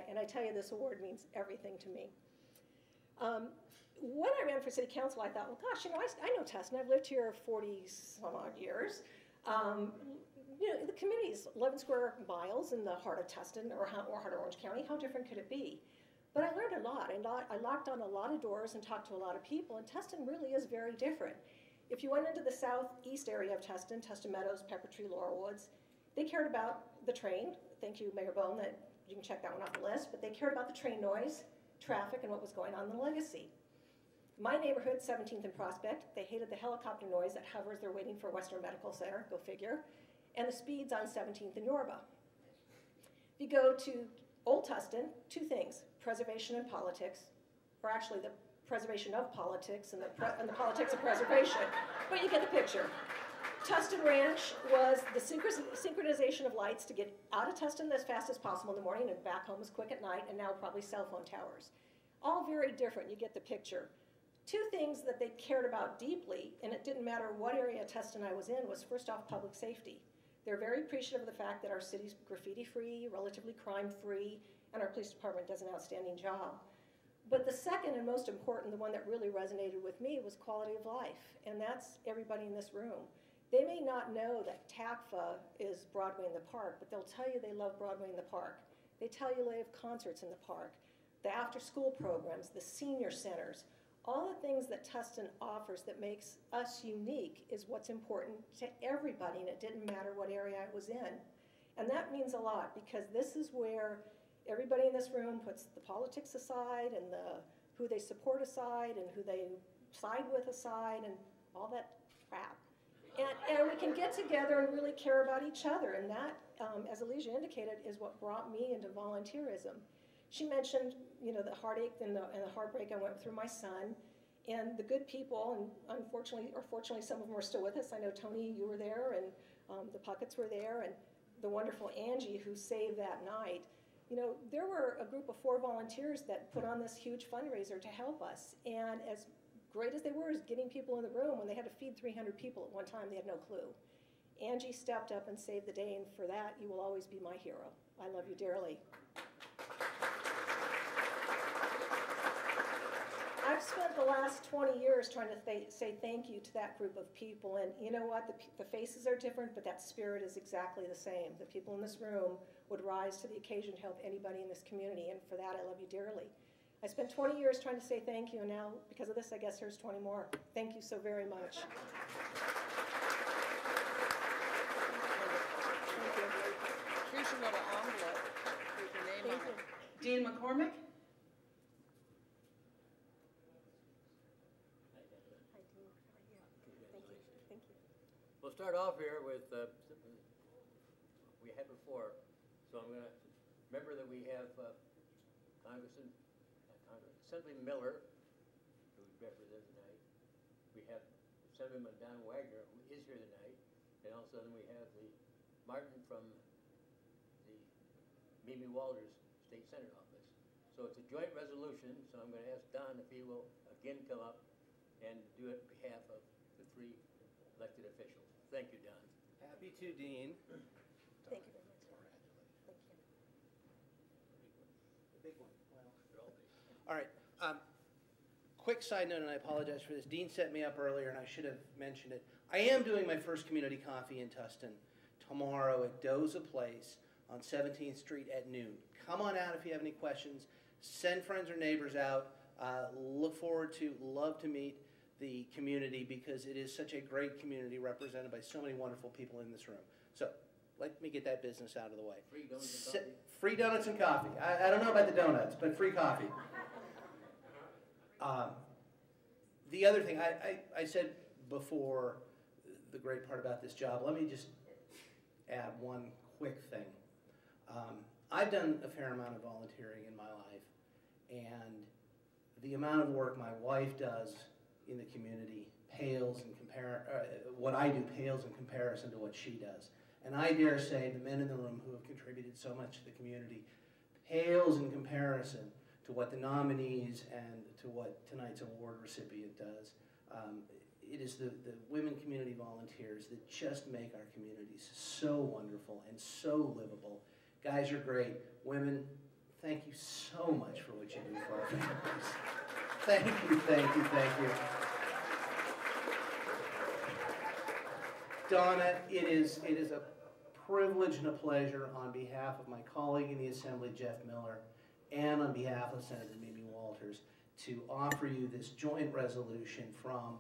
and I tell you, this award means everything to me. When I ran for city council, I thought, well, gosh, I know Tustin. I've lived here 40-some-odd years. The community's 11 square miles in the heart of Tustin or heart of Orange County. How different could it be? But I learned a lot. I locked on a lot of doors and talked to a lot of people, and Tustin really is very different. If you went into the southeast area of Tustin, Tustin Meadows, Pepper Tree, Laurel Woods, they cared about the train. Thank you, Mayor Bone, that you can check that one off the list. But they cared about the train noise, traffic, and what was going on in the Legacy. My neighborhood, 17th and Prospect, they hated the helicopter noise that hovers. They're waiting for Western Medical Center, go figure, and the speeds on 17th and Yorba. If you go to Old Tustin, two things, preservation and politics, or actually the preservation of politics and the politics of preservation, but you get the picture. Tustin Ranch was the synchronization of lights to get out of Tustin as fast as possible in the morning and back home as quick at night, and now probably cell phone towers. All very different, you get the picture. Two things that they cared about deeply, and it didn't matter what area of Tustin I was in, was first off public safety. They're very appreciative of the fact that our city's graffiti-free, relatively crime-free, and our police department does an outstanding job. But the second and most important, the one that really resonated with me, was quality of life, and that's everybody in this room. They may not know that TACFA is Broadway in the Park, but they'll tell you they love Broadway in the Park. They tell you they have concerts in the park, the after-school programs, the senior centers. All the things that Tustin offers that makes us unique is what's important to everybody, and it didn't matter what area I was in. And that means a lot, because this is where everybody in this room puts the politics aside and who they support aside and who they side with aside and all that crap. And we can get together and really care about each other, and that, as Alicia indicated, is what brought me into volunteerism. She mentioned, the heartache and the heartbreak I went through my son, and the good people, and unfortunately or fortunately, some of them are still with us. I know, Tony, you were there, and the Pucketts were there, and the wonderful Angie who saved that night. There were a group of 4 volunteers that put on this huge fundraiser to help us, and as great as they were as getting people in the room, when they had to feed 300 people at one time, they had no clue. Angie stepped up and saved the day, and for that, you will always be my hero. I love you dearly. I've spent the last 20 years trying to say thank you to that group of people, and you know what? The faces are different, but that spirit is exactly the same. The people in this room would rise to the occasion to help anybody in this community, and for that, I love you dearly. I spent 20 years trying to say thank you, and now, because of this, I guess here's 20 more. Thank you so very much. Thank you. Here's your little envelope with your name on it. Dean McCormick. We'll start off here with we had before, so I'm going to remember that we have Assemblyman Miller, who represents tonight. We have Assemblyman Don Wagner, who is here tonight, and also then we have the Martin from the Mimi Walters State Senate office. So it's a joint resolution, so I'm going to ask Don if he will again come up and do it on behalf of the 3 elected officials. Thank you, Don. Happy to, Dean. Thank you very much. Thank you. The big one. Well. All right. Quick side note, and I apologize for this. Dean set me up earlier, and I should have mentioned it. I am doing my first community coffee in Tustin tomorrow at Doza Place on 17th Street at noon. Come on out if you have any questions. Send friends or neighbors out. Love to meet the community, because it is such a great community represented by so many wonderful people in this room. So let me get that business out of the way. Free donuts and coffee. Free donuts and coffee. I don't know about the donuts, but free coffee. The other thing, I said before the great part about this job, let me just add one quick thing. I've done a fair amount of volunteering in my life, and the amount of work my wife does in the community pales in what I do pales in comparison to what she does. And I dare say the men in the room who have contributed so much to the community pales in comparison to what the nominees and to what tonight's award recipient does. It is the women community volunteers that just make our communities so wonderful and so livable. Guys are great. Women, thank you so much for what you do for our families. Thank you, thank you, thank you. Donna, it is a privilege and a pleasure on behalf of my colleague in the Assembly, Jeff Miller, and on behalf of Senator Mimi Walters, to offer you this joint resolution from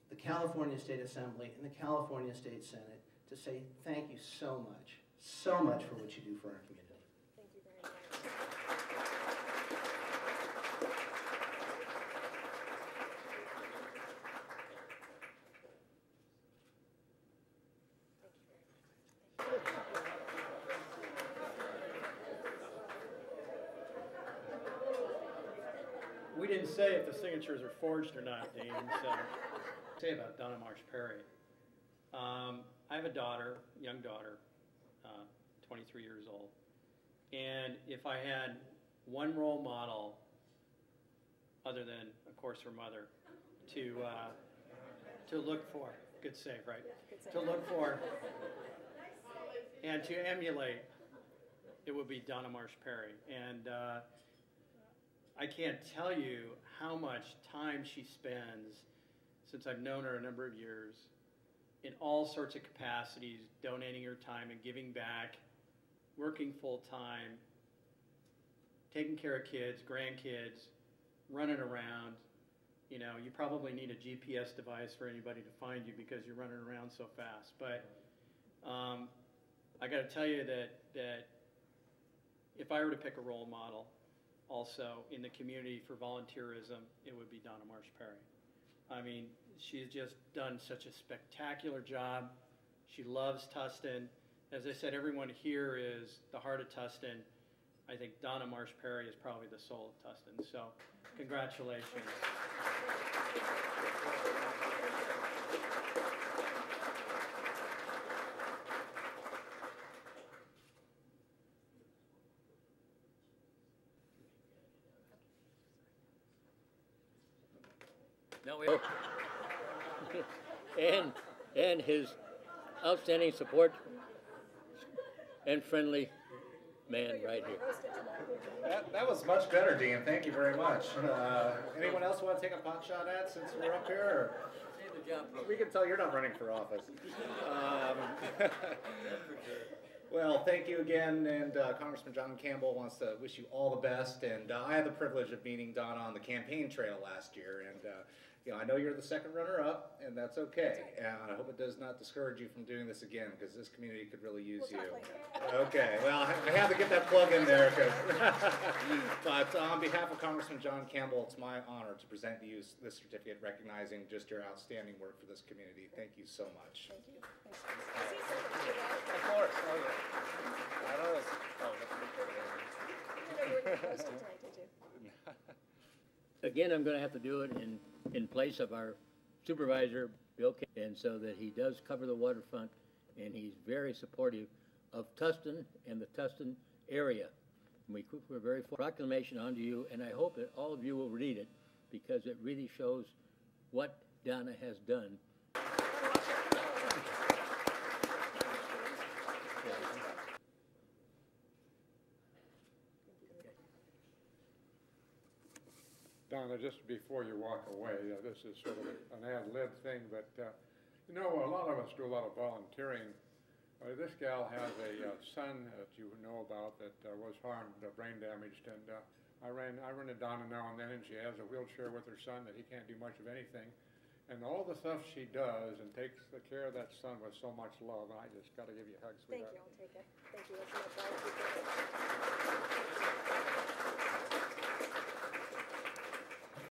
the California State Assembly and the California State Senate to say thank you so much for what you do for our community. Thank you very much. We didn't say if the signatures are forged or not, Dean, so say about Donna Marsh Perry. I have a daughter, young daughter, 23 years old, and if I had one role model, other than, of course, her mother, to look for, good save, right? To look for and to emulate, it would be Donna Marsh Perry. And I can't tell you how much time she spends, since I've known her a number of years, in all sorts of capacities, donating her time and giving back, working full-time, taking care of kids, grandkids, running around. You know, you probably need a GPS device for anybody to find you because you're running around so fast. But I got to tell you that if I were to pick a role model also in the community for volunteerism, it would be Donna Marsh Perry. I mean, she's just done such a spectacular job. She loves Tustin. As I said, everyone here is the heart of Tustin. I think Donna Marsh Perry is probably the soul of Tustin. So, congratulations. No, and his outstanding support and friendly man right here. That was much better, Dean. Thank you very much. Anyone else want to take a pot shot at since we're up here? Or? Save the job. We can tell you're not running for office. Well, thank you again, and Congressman John Campbell wants to wish you all the best. And I had the privilege of meeting Donna on the campaign trail last year, and you know, I know you're the second runner-up, and that's okay. And I hope it does not discourage you from doing this again, because this community could really use you. Okay, well, I had to get that plug in there. But on behalf of Congressman John Campbell, it's my honor to present to you this certificate recognizing just your outstanding work for this community. Thank you so much. Thank you. Of course. Oh, yeah. I know this. Oh, You know you were supposed to tonight, did you? Again, I'm going to have to do it in place of our supervisor, Bill K, and so that he does cover the waterfront, and he's very supportive of Tustin and the Tustin area. And we're very for proclamation onto you, and I hope that all of you will read it because it really shows what Donna has done. Donna, just before you walk away, this is sort of an ad-lib thing, but you know, a lot of us do a lot of volunteering. This gal has a son that you know about that was harmed, brain damaged, and I run into Donna now and then, and she has a wheelchair with her son that he can't do much of anything. And all the stuff she does and takes care of that son with so much love, and I just got to give you a hug, sweetheart. Thank you, I'll take it. Thank you, that's enough.